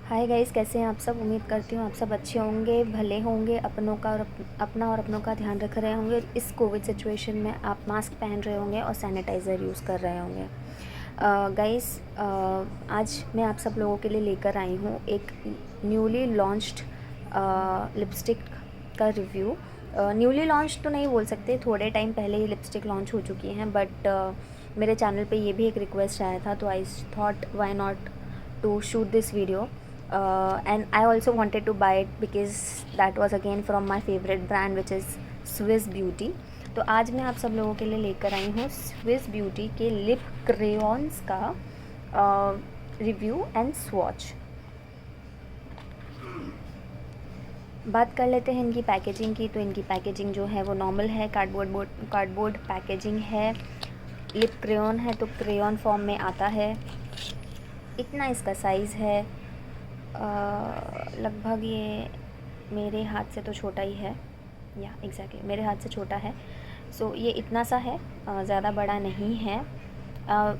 Hi guys, कैसे हैं आप सब। उम्मीद करती हूँ आप सब अच्छे होंगे, भले होंगे, अपना और अपनों का ध्यान रख रहे होंगे। इस कोविड सिचुएशन में आप मास्क पहन रहे होंगे और सैनिटाइज़र यूज़ कर रहे होंगे। गाइस, आज मैं आप सब लोगों के लिए लेकर आई हूँ एक न्यूली लॉन्च्ड लिपस्टिक का रिव्यू। न्यूली लॉन्च तो नहीं बोल सकते, थोड़े टाइम पहले ही लिपस्टिक लॉन्च हो चुकी हैं, बट मेरे चैनल पे ये भी एक रिक्वेस्ट आया था, तो I thought why not to shoot this video. And I also wanted to buy it because that was again from my favorite brand, which is Swiss Beauty. तो आज मैं आप सब लोगों के लिए लेकर आई हूँ Swiss Beauty के लिप क्रेयॉन्स का रिव्यू एंड स्वॉच। बात कर लेते हैं इनकी पैकेजिंग की। तो इनकी पैकेजिंग जो है वो नॉर्मल है, कार्डबोर्ड पैकेजिंग है। लिप क्रेयॉन है तो क्रेयॉन फॉर्म में आता है। इतना इसका साइज़ है, लगभग ये मेरे हाथ से तो छोटा ही है, या एग्जैक्टली मेरे हाथ से छोटा है। सो ये इतना सा है, ज़्यादा बड़ा नहीं है।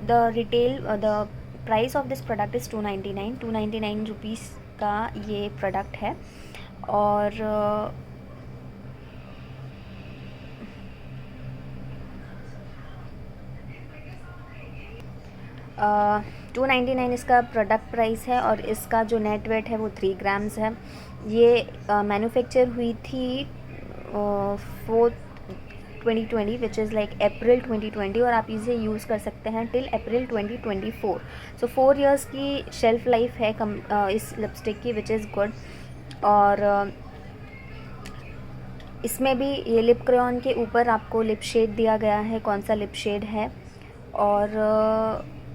The price of this product is 299 rupees का ये प्रोडक्ट है। और 299 इसका प्रोडक्ट प्राइस है और इसका जो नेट वेट है वो 3 ग्राम्स है। ये मैन्युफैक्चर हुई थी 4/2020 विच इज़ लाइक अप्रैल 2020, और आप इसे यूज़ कर सकते हैं टिल अप्रैल 2024। सो 4 इयर्स की शेल्फ़ लाइफ है इस लिपस्टिक की, विच इज़ गुड। और इसमें भी ये लिप क्रेयॉन के ऊपर आपको लिप शेड दिया गया है, कौन सा लिप शेड है। और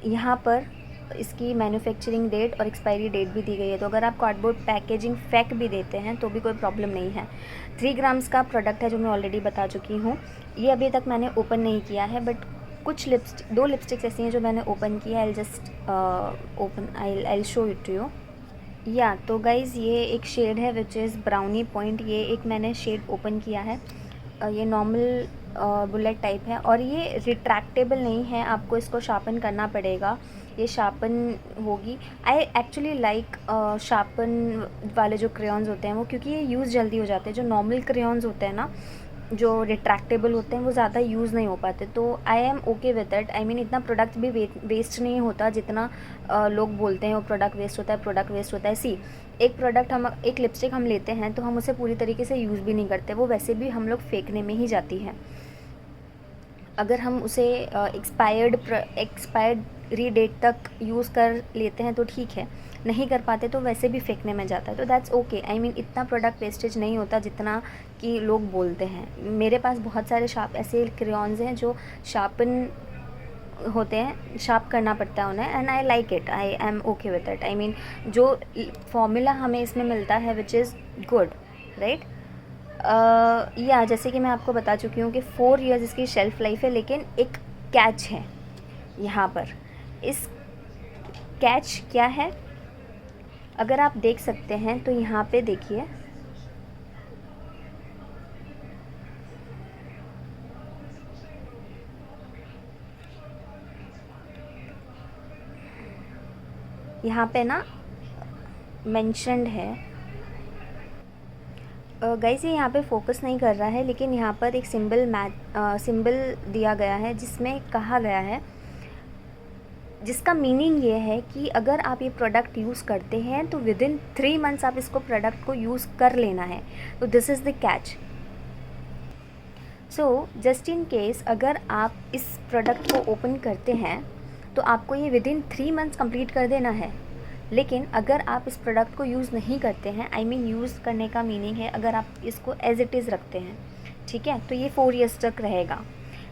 यहाँ पर इसकी मैन्युफैक्चरिंग डेट और एक्सपायरी डेट भी दी गई है। तो अगर आप कार्डबोर्ड पैकेजिंग फेंक भी देते हैं तो भी कोई प्रॉब्लम नहीं है। 3 ग्राम्स का प्रोडक्ट है, जो मैं ऑलरेडी बता चुकी हूँ। ये अभी तक मैंने ओपन नहीं किया है, बट कुछ दो लिपस्टिक्स ऐसी हैं जो मैंने ओपन किया है। I show it to you. या तो गाइज़, ये एक शेड है विच इज़ ब्राउनी पॉइंट। ये एक मैंने शेड ओपन किया है। ये नॉर्मल बुलेट टाइप है और ये रिट्रैक्टेबल नहीं है, आपको इसको शार्पन करना पड़ेगा। ये शार्पन होगी। आई एक्चुअली लाइक शार्पन वाले जो क्रेयॉन्स होते हैं वो, क्योंकि ये यूज़ जल्दी हो जाते हैं। जो नॉर्मल क्रेयॉन्स होते हैं ना, जो रिट्रैक्टेबल होते हैं, वो ज़्यादा यूज़ नहीं हो पाते। तो I am okay with it. I mean, इतना प्रोडक्ट भी वेस्ट नहीं होता जितना लोग बोलते हैं वो प्रोडक्ट वेस्ट होता है। सी, एक लिपस्टिक हम लेते हैं तो हम उसे पूरी तरीके से यूज़ भी नहीं करते, वो वैसे भी हम लोग फेंकने में ही जाती है। अगर हम उसे एक्सपायर्ड डेट तक यूज़ कर लेते हैं तो ठीक है, नहीं कर पाते तो वैसे भी फेंकने में जाता है, तो दैट्स ओके। आई मीन, इतना प्रोडक्ट वेस्टेज नहीं होता जितना कि लोग बोलते हैं। मेरे पास बहुत सारे ऐसे क्रेयॉन्स हैं जो शार्पन होते हैं, शार्प करना पड़ता है उन्हें, and I like it. I M okay with it. I mean, जो फॉर्मूला हमें इसमें मिलता है विच इज़ गुड, राइट। या जैसे कि मैं आपको बता चुकी हूँ कि 4 इयर्स इसकी शेल्फ़ लाइफ है, लेकिन एक कैच है यहाँ पर। इस कैच क्या है, अगर आप देख सकते हैं तो यहाँ पे देखिए, यहाँ पे ना मेंशन्ड है। गाइस, ये यहाँ पे फोकस नहीं कर रहा है, लेकिन यहाँ पर एक सिंबल दिया गया है जिसमें कहा गया है, जिसका मीनिंग ये है कि अगर आप ये प्रोडक्ट यूज़ करते हैं तो विदिन 3 मंथ्स आप इसको प्रोडक्ट को यूज़ कर लेना है। तो this is the catch. So just in case अगर आप इस प्रोडक्ट को ओपन करते हैं तो आपको ये विदिन 3 मंथ्स कंप्लीट कर देना है। लेकिन अगर आप इस प्रोडक्ट को यूज़ नहीं करते हैं, आई मीन यूज़ करने का मीनिंग है अगर आप इसको एज इट इज़ रखते हैं, ठीक है, तो ये 4 इयर्स तक रहेगा।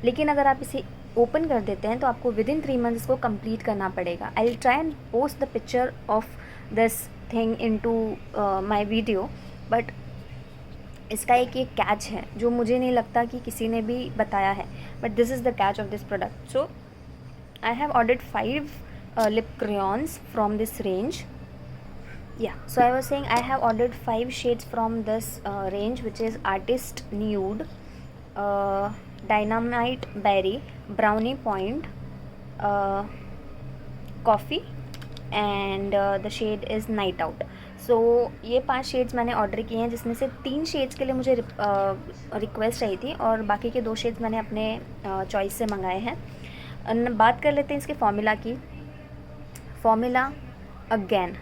लेकिन अगर आप इसे ओपन कर देते हैं तो आपको विदिन 3 मंथ्स इसको कंप्लीट करना पड़ेगा। I will try and post the picture of this thing into my video, but इसका एक ये कैच है जो मुझे नहीं लगता कि किसी ने भी बताया है, but this is the catch of this product. So I have ordered 5 lip crayons from this range. Yeah, so I was saying I have ordered 5 shades from this range, which is Artist Nude, Dynamite Berry, Brownie Point, Coffee, and the shade is night out. So ये 5 shades मैंने order किए हैं, जिसमें से 3 shades के लिए मुझे request आई थी और बाकी के 2 शेड्स मैंने अपने चॉइस से मंगाए हैं। बात कर लेते हैं इसके फॉर्मूला की। Formula again,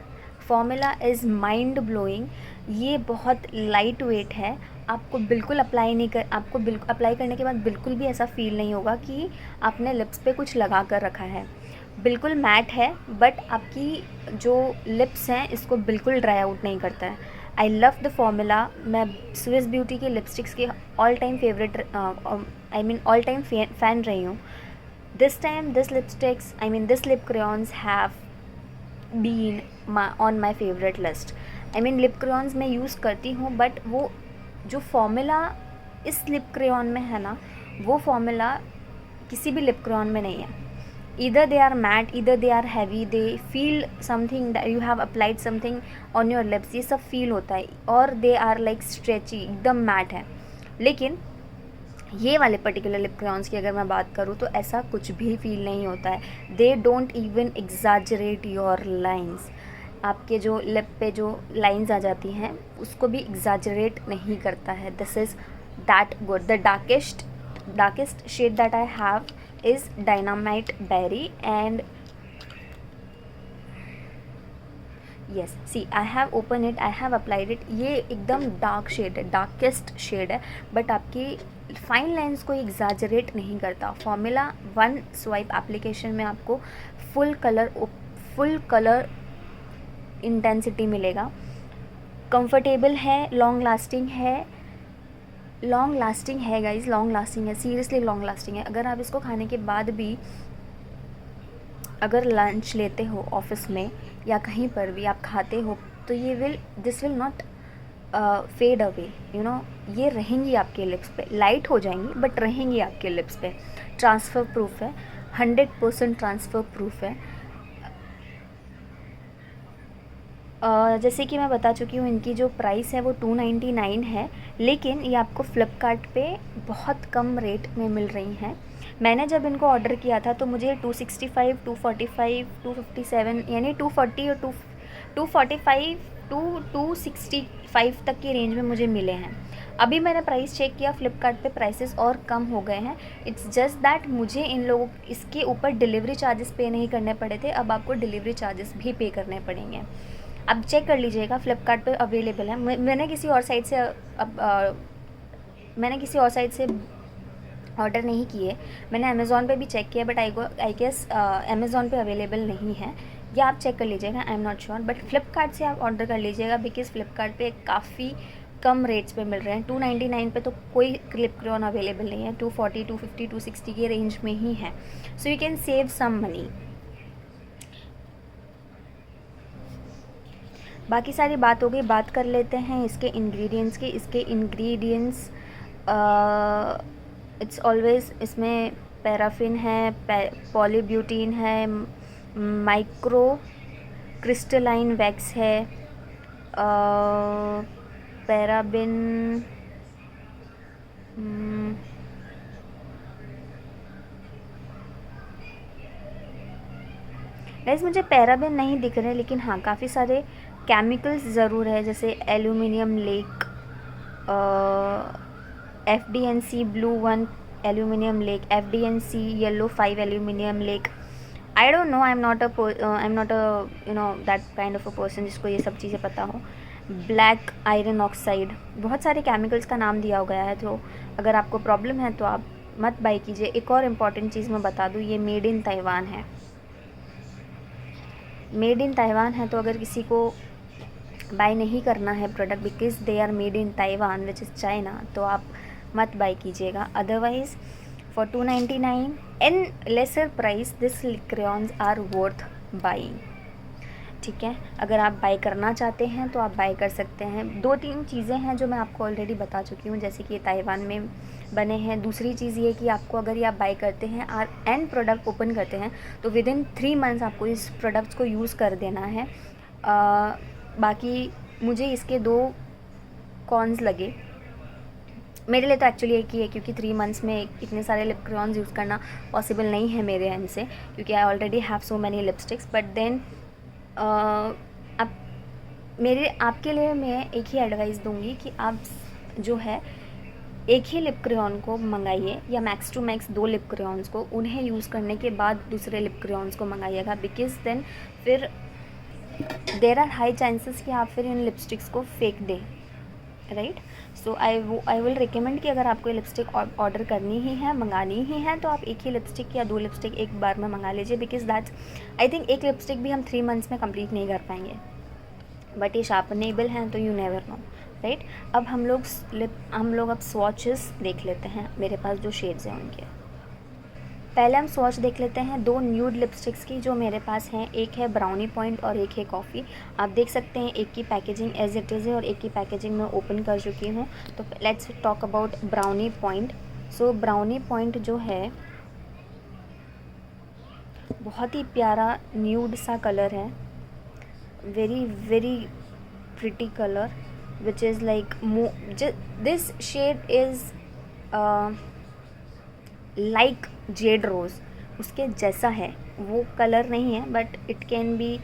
formula is mind blowing. ये बहुत लाइट वेट है, आपको बिल्कुल अप्लाई करने के बाद बिल्कुल भी ऐसा फील नहीं होगा कि आपने लिप्स पे कुछ लगा कर रखा है। बिल्कुल मैट है, बट आपकी जो लिप्स हैं इसको बिल्कुल ड्राई आउट नहीं करता है। I love the formula. मैं स्विस ब्यूटी के लिपस्टिक्स की all time favourite all time fan रही हूँ। This time this lipsticks this lip crayons have been on my favourite list. Lip crayons मैं यूज़ करती हूँ, बट वो जो फॉर्मूला इस लिप क्रेयॉन में है ना, वो फॉर्मूला किसी भी लिप क्रेयॉन में नहीं है। either they are matte, either they are heavy, they feel something that you have applied something on your lips, ये सब feel होता है, और they are like stretchy, एकदम मैट है। लेकिन ये वाले पर्टिकुलर लिप क्रेयॉन्स की अगर मैं बात करूँ तो ऐसा कुछ भी फील नहीं होता है। They don't even exaggerate your lines. आपके जो लिप पे जो लाइंस आ जाती हैं उसको भी एग्जैजरेट नहीं करता है। This is that good. The darkest shade that I have is Dynamite Berry, and yes, see, I have opened it, I have applied it। ये एकदम डार्क शेड है, डार्केस्ट शेड है, बट आपकी फाइन लाइंस को exaggerate नहीं करता। Formula 1 swipe application में आपको फुल कलर इंटेंसिटी मिलेगा। कंफर्टेबल है, लॉन्ग लास्टिंग है गाइज, लॉन्ग लास्टिंग है, सीरियसली लॉन्ग लास्टिंग है। अगर आप इसको खाने के बाद भी अगर लंच लेते हो ऑफिस में या कहीं पर भी आप खाते हो तो this will not fade away, ये रहेंगी आपके लिप्स पे, लाइट हो जाएंगी बट रहेंगी आपके लिप्स पे। ट्रांसफ़र प्रूफ है, 100% ट्रांसफ़र प्रूफ है। जैसे कि मैं बता चुकी हूँ, इनकी जो प्राइस है वो 299 है, लेकिन ये आपको फ़्लिपकार्ट पे बहुत कम रेट में मिल रही हैं। मैंने जब इनको ऑर्डर किया था तो मुझे 265, 245, 257 यानी 240 और 245 टू 265 तक की रेंज में मुझे मिले हैं। अभी मैंने प्राइस चेक किया, फ़्लिपकार्ट पे प्राइसेस और कम हो गए हैं। इट्स जस्ट दैट मुझे इसके ऊपर डिलीवरी चार्जेस पे नहीं करने पड़े थे, अब आपको डिलीवरी चार्जेस भी पे करने पड़ेंगे। अब चेक कर लीजिएगा, फ़्लिपकार्ट पे अवेलेबल है। मैंने किसी और साइट से ऑर्डर नहीं किए, मैंने अमेज़ॉन पे भी चेक किया, बट आई गेस अमेज़ॉन पे अवेलेबल नहीं है, या आप चेक कर लीजिएगा, आई am not sure. But Flipkart से आप ऑर्डर कर लीजिएगा, बिकॉज़ फ्लिपकार्ट पे काफ़ी कम रेट्स पे मिल रहे हैं। 299 पे तो कोई लिप क्रेयॉन अवेलेबल नहीं है, 240, 250, 260 के रेंज में ही है। So you can save some money. बाकी सारी बात हो गई, बात कर लेते हैं इसके इंग्रेडिएंट्स की। इसके इंग्रेडिएंट्स इट्स ऑलवेज, इसमें पैराफिन है, पॉलीब्यूटीन है, माइक्रो क्रिस्टलाइन वैक्स है, पैराबिन, गाइस मुझे पैराबिन नहीं दिख रहे, लेकिन हाँ काफ़ी सारे केमिकल्स ज़रूर है, जैसे aluminium lake, FD&C blue 1 aluminium lake, FD&C yellow 5 aluminium lake. I don't no, I am not that kind of a person जिसको ये सब चीज़ें पता हो। ब्लैक आयरन ऑक्साइड, बहुत सारे केमिकल्स का नाम दिया गया है, तो अगर आपको प्रॉब्लम है तो आप मत बाई कीजिए। एक और इम्पॉर्टेंट चीज़ मैं बता दूँ, ये मेड इन ताइवान है। मेड इन ताइवान है, तो अगर किसी को बाय नहीं करना है product because they are made in Taiwan which is China, तो आप मत बाय कीजिएगा। Otherwise for 299 in lesser price this crayons are worth buying. ठीक है, अगर आप बाय करना चाहते हैं तो आप बाय कर सकते हैं। 2-3 चीज़ें हैं जो मैं आपको ऑलरेडी बता चुकी हूँ, जैसे कि ये ताइवान में बने हैं। दूसरी चीज़ ये कि आपको अगर ये आप बाय करते हैं और एंड प्रोडक्ट ओपन करते हैं तो विद इन 3 मंथ्स आपको इस प्रोडक्ट्स को यूज़ कर देना है। बाकी मुझे इसके 2 कॉन्स लगे, मेरे लिए तो एक्चुअली एक ही है, क्योंकि 3 मंथ्स में इतने सारे लिप क्रेयॉन्स यूज़ करना पॉसिबल नहीं है मेरे एंड से, क्योंकि I already have so many lipsticks. But then आप आपके लिए मैं एक ही एडवाइस दूंगी कि आप जो है एक ही लिप क्रेयॉन को मंगाइए, या max to max 2 lip crayons को, उन्हें यूज़ करने के बाद दूसरे लिप क्रेयॉन्स को मंगाइएगा, बिकॉज देन फिर देर आर हाई चांसेस कि आप फिर इन लिपस्टिक्स को फेंक दें, right. So I will recommend कि अगर आपको लिपस्टिक ऑर्डर करनी ही है, मंगानी ही है, तो आप एक ही लिपस्टिक या 2 लिपस्टिक एक बार में मंगा लीजिए, बिकॉज दैट्स आई थिंक एक लिपस्टिक भी हम 3 मंथ्स में कंप्लीट नहीं कर पाएंगे, बट ये शार्पनेबल हैं तो यू नेवर नो, राइट। अब हम लोग अब स्वॉचेस देख लेते हैं, मेरे पास जो शेड्स हैं उनके। पहले हम स्वॉच देख लेते हैं 2 न्यूड लिपस्टिक्स की जो मेरे पास हैं, एक है ब्राउनी पॉइंट और एक है कॉफ़ी। आप देख सकते हैं एक की पैकेजिंग एज इट इज़ है और एक की पैकेजिंग मैं ओपन कर चुकी हूँ। तो let's talk about brownie point. So brownie point जो है बहुत ही प्यारा न्यूड सा कलर है, very very pretty colour, which is like this shade is like jade rose, उसके जैसा है, वो कलर नहीं है but it can be,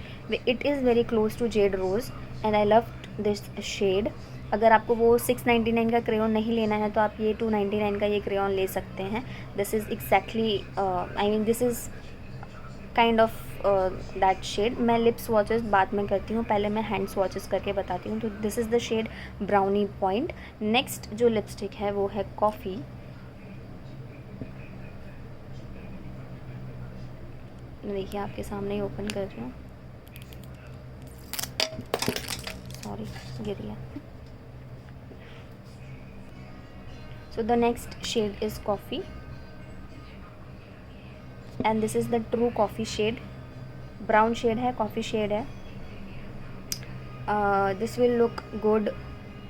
it is very close to jade rose and I love this shade. अगर आपको वो 699 का क्रेयॉन नहीं लेना है तो आप ये 299 का ये क्रेयॉन ले सकते हैं। This is exactly I mean this is kind of that shade. मैं लिप स्वॉचेस बाद में करती हूँ, पहले मैं हैंड स्वॉचेस करके बताती हूँ। तो this is the shade brownie point. Next जो लिपस्टिक है वो है कॉफ़ी। देखिए आपके सामने ही ओपन कर रही हूँ, सॉरी गिर गया। So the next shade is coffee and this is the true coffee shade. Brown shade है, कॉफ़ी शेड है। This will look good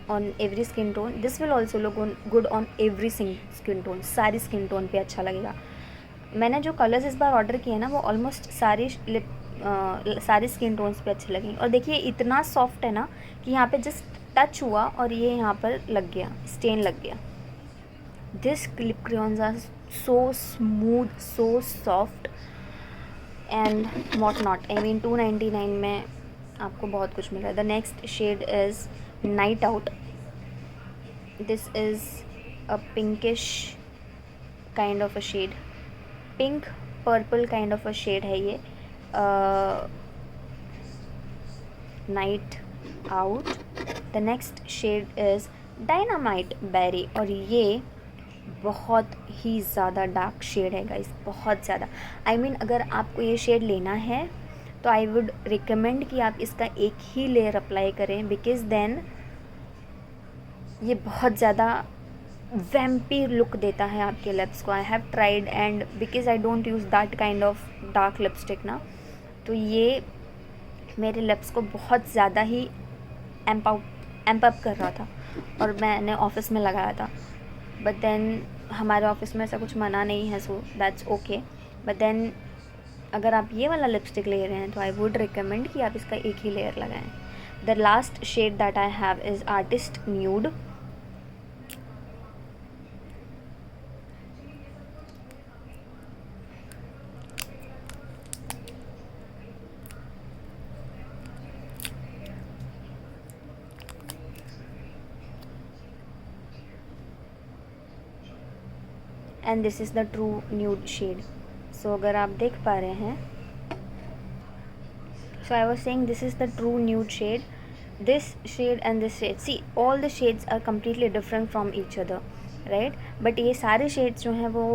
on every skin tone, this will also look good on every skin tone, सारी skin tone पे अच्छा लगेगा। मैंने जो colours इस बार order किए ना वो ऑलमोस्ट सारी स्किन टोन्स पे अच्छे लगे। और देखिए इतना सॉफ्ट है ना कि यहाँ पे जस्ट टच हुआ और ये यहाँ पर लग गया, स्टेन लग गया। This lip crayons are so smooth, so soft and what not. I mean 299 में आपको बहुत कुछ मिला। The next shade is night out. This is a pinkish kind of a shade, pink purple kind of a shade है ये, night out. The next shade is Dynamite Berry और ये बहुत ही ज़्यादा डार्क शेड है गाइस, बहुत ज़्यादा। I mean अगर आपको ये शेड लेना है तो आई वुड रिकमेंड कि आप इसका एक ही लेयर अप्लाई करें, बिकॉज देन ये बहुत ज़्यादा वैम्पीर लुक देता है आपके लिप्स को। I have tried and because I don't use that kind of dark lipstick ना, तो ये मेरे लिप्स को बहुत ज़्यादा ही एम्प अप कर रहा था और मैंने ऑफिस में लगाया था। बट देन हमारे ऑफिस में ऐसा कुछ मना नहीं है, so that's okay. But then अगर आप ये वाला लिपस्टिक ले रहे हैं तो आई वुड रिकमेंड कि आप इसका एक ही लेयर लगाएं। The last shade that I have is artist nude. And this is the true nude shade. So अगर आप देख पा रहे हैं, so I was saying this is the true nude shade. This shade and this shade, see all the shades are completely different from each other, right? but ये सारे shades जो हैं वो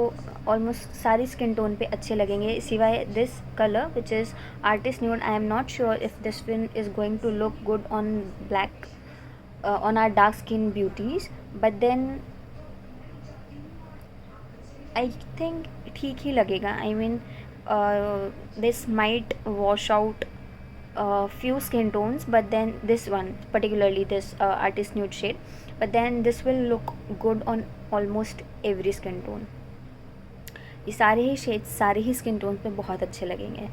almost सारी skin tone पे अच्छे लगेंगे, सिवाय this color which is artist nude. I am not sure if this one is going to look good on black on our dark skin beauties, but then I think ठीक ही लगेगा. I mean this might wash out few skin tones, but then this one particularly this artist nude shade, but then this will look good on almost every skin tone. ये सारे ही shades सारे ही skin tone पे बहुत अच्छे लगेंगे.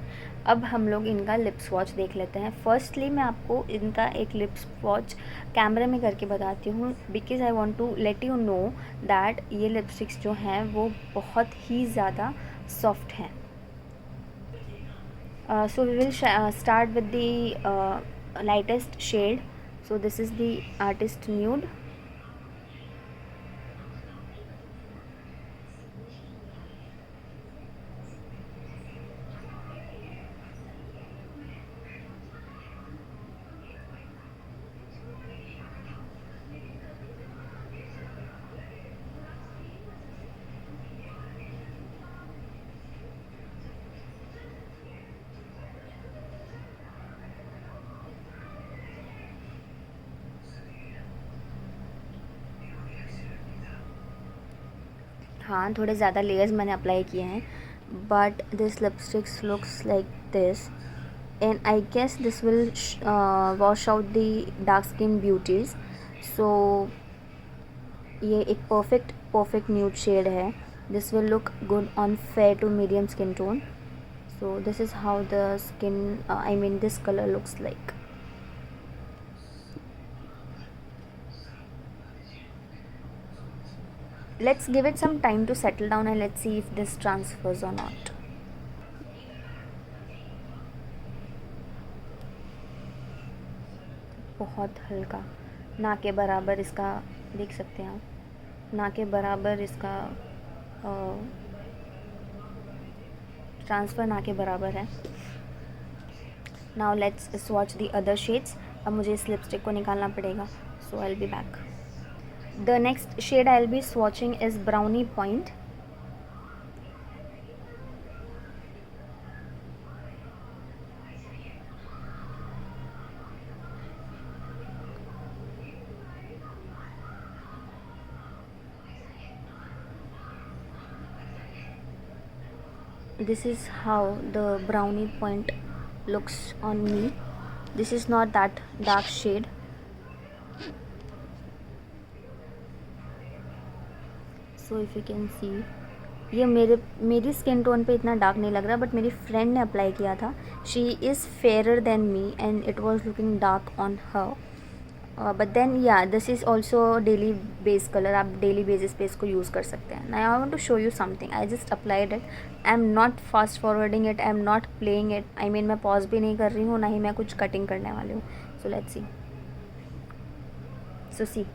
अब हम लोग इनका लिप स्वॉच देख लेते हैं. फर्स्टली मैं आपको इनका एक लिप स्वॉच कैमरे में करके बताती हूँ, because I want to let you know that ये लिपस्टिक्स जो हैं वो बहुत ही ज़्यादा सॉफ्ट हैं. So we will start with the lightest shade. So this is the Artist Nude. हाँ, थोड़े ज़्यादा लेयर्स मैंने अप्लाई किए हैं, but this lipsticks looks like this, and I guess this will wash out the dark skin beauties. So ये एक perfect nude shade है. This will look good on fair to medium skin tone. So this is how the skin, I mean this color looks like. Let's give it some time to settle down and let's see if this transfers or not. बहुत हल्का, ना के बराबर इसका, देख सकते हैं आप, ना के बराबर इसका ट्रांसफ़र ना के बराबर है. Now let's swatch the other shades. अब मुझे इस लिपस्टिक को निकालना पड़ेगा. So I will be back. The next shade I'll be swatching is Brownie Point. This is how the Brownie Point looks on me. This is not that dark shade. So if you can see, ये मेरी skin tone पे इतना dark नहीं लग रहा, but मेरी friend ने apply किया था. She is fairer than me and it was looking dark on her. But then yeah this is also daily base colour. आप डेली बेसिस पे इसको यूज़ कर सकते हैं. Now I want to show you something. I just applied it. I am not fast forwarding it, I am not playing it. I mean मैं pause भी नहीं कर रही हूँ, ना ही मैं कुछ कटिंग करने वाली हूँ. So let's see. सो सी,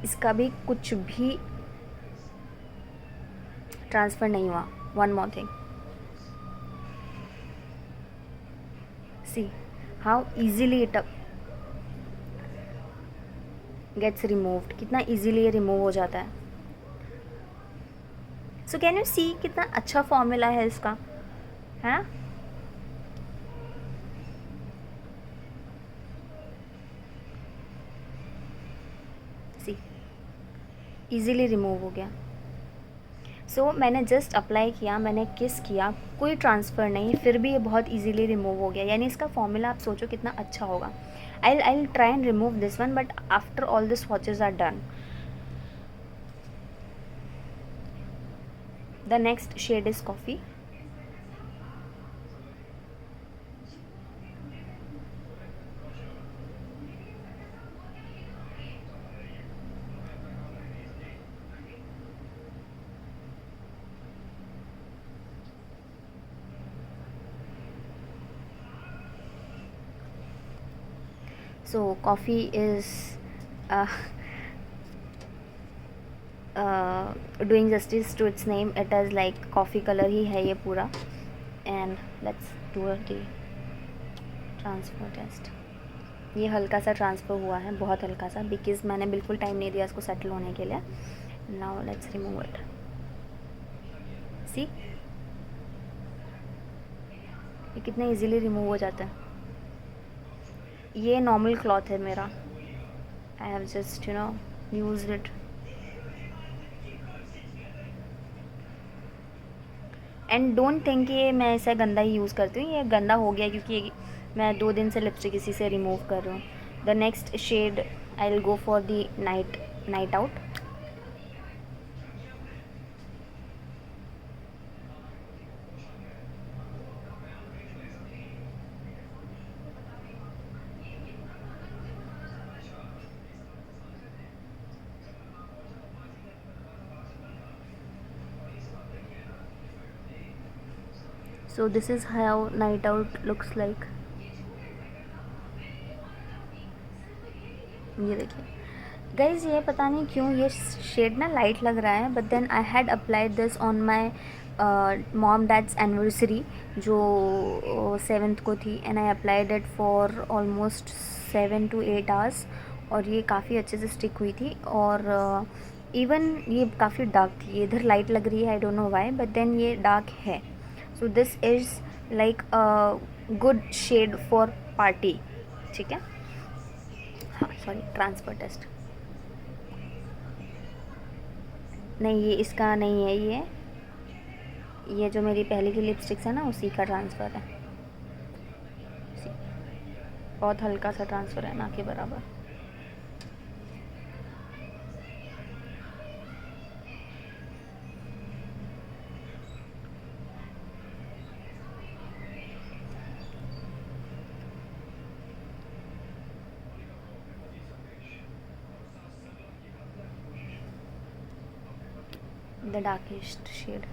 इसका भी कुछ भी ट्रांसफ़र नहीं हुआ. One more thing, see how easily it gets removed. कितना इजीली ये रिमूव हो जाता है. सो कैन यू सी कितना अच्छा फॉर्मूला है इसका, है. सी इजीली रिमूव हो गया. सो मैंने जस्ट अप्लाई किया, मैंने किस किया, कोई ट्रांसफ़र नहीं, फिर भी ये बहुत इजीली रिमूव हो गया. यानी इसका फॉर्मूला आप सोचो कितना अच्छा होगा. I'll try and remove this one, but after all the swatches are done. The next shade is Coffee. So Coffee is doing justice to its name. It is like coffee color ही है ये पूरा. And let's do the transfer test. ये हल्का सा transfer हुआ है, बहुत हल्का सा, बिकॉज़ मैंने बिल्कुल टाइम नहीं दिया इसको सेटल होने के लिए. Now let's remove it. See ये कितना इजीली रिमूव हो जाता है. ये नॉर्मल क्लॉथ है मेरा. I have just used it. And don't think कि ये मैं ऐसा गंदा ही यूज़ करती हूँ. ये गंदा हो गया क्योंकि मैं 2 दिन से लिपस्टिक इसी से रिमूव कर रही हूँ. The next shade I will go for the night out. So this is how night out looks like. ये देखिए गाइज, ये पता नहीं क्यों ये शेड ना लाइट लग रहा है, but then I had applied this on my mom dad's anniversary जो 7th को थी, and I applied it for almost 7 to 8 hours, और ये काफ़ी अच्छे से स्टिक हुई थी। और इवन ये काफ़ी डार्क थी, ये इधर लाइट लग रही है, I don't know why, but then ये डार्क है। So this is like a good shade for party, ठीक है। हाँ सॉरी, ट्रांसफ़र टेस्ट नहीं, ये इसका नहीं है, ये जो मेरी पहले की लिपस्टिक्स है ना उसी का ट्रांसफ़र है। बहुत हल्का सा ट्रांसफ़र है, ना के बराबर। The darkest shade.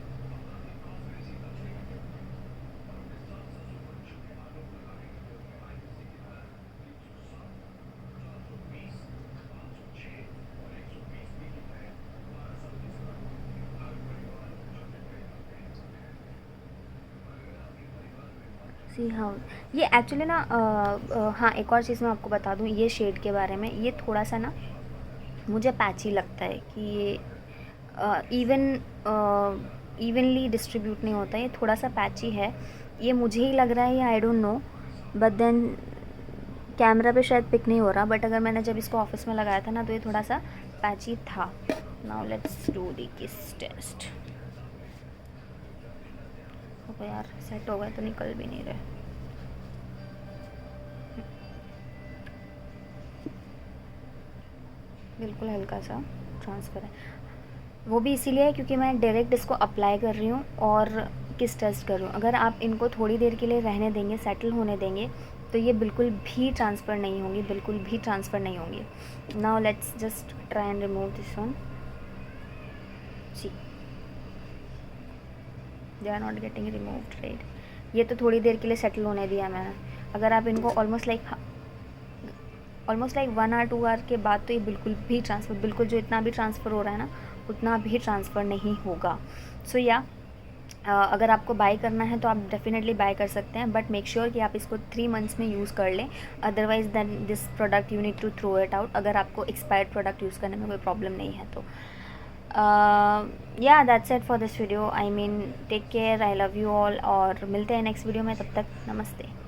See how ये एक्चुअली ना हाँ, एक और चीज़ मैं आपको बता दूँ ये शेड के बारे में। ये थोड़ा सा ना मुझे पैची लगता है कि ये इवनली डिस्ट्रीब्यूट नहीं होता है, ये थोड़ा सा पैची है। ये मुझे ही लग रहा है, ये I don't know, but then camera पे शायद पिक नहीं हो रहा, बट अगर मैंने जब इसको ऑफिस में लगाया था ना तो ये थोड़ा सा पैची था। नाउ लेट्स डू द किस टेस्ट। ओके यार, सेट हो गए तो निकल भी नहीं रहे। बिल्कुल हल्का सा ट्रांसफ़र है, वो भी इसीलिए है क्योंकि मैं डायरेक्ट इसको अप्लाई कर रही हूँ और किस टेस्ट कर रही हूँ। अगर आप इनको थोड़ी देर के लिए रहने देंगे, सेटल होने देंगे, तो ये बिल्कुल भी ट्रांसफ़र नहीं होंगी, बिल्कुल भी ट्रांसफ़र नहीं होंगी। Now let's just try and remove this one. See they are not getting removed, right. ये तो थोड़ी देर के लिए सेटल होने दिया मैंने। अगर आप इनको ऑलमोस्ट लाइक 1 hour 2 hour के बाद तो ये बिल्कुल भी ट्रांसफ़र, बिल्कुल जो इतना भी ट्रांसफ़र हो रहा है ना उतना भी ट्रांसफ़र नहीं होगा। सो या अगर आपको बाय करना है तो आप डेफिनेटली बाय कर सकते हैं, बट मेक श्योर कि आप इसको 3 months में यूज़ कर लें, otherwise than this product you need to throw it out, अगर आपको एक्सपायर्ड प्रोडक्ट यूज़ करने में कोई प्रॉब्लम नहीं है तो। या that's it for this video. I mean take care, I love you all, और मिलते हैं नेक्स्ट वीडियो में। तब तक नमस्ते।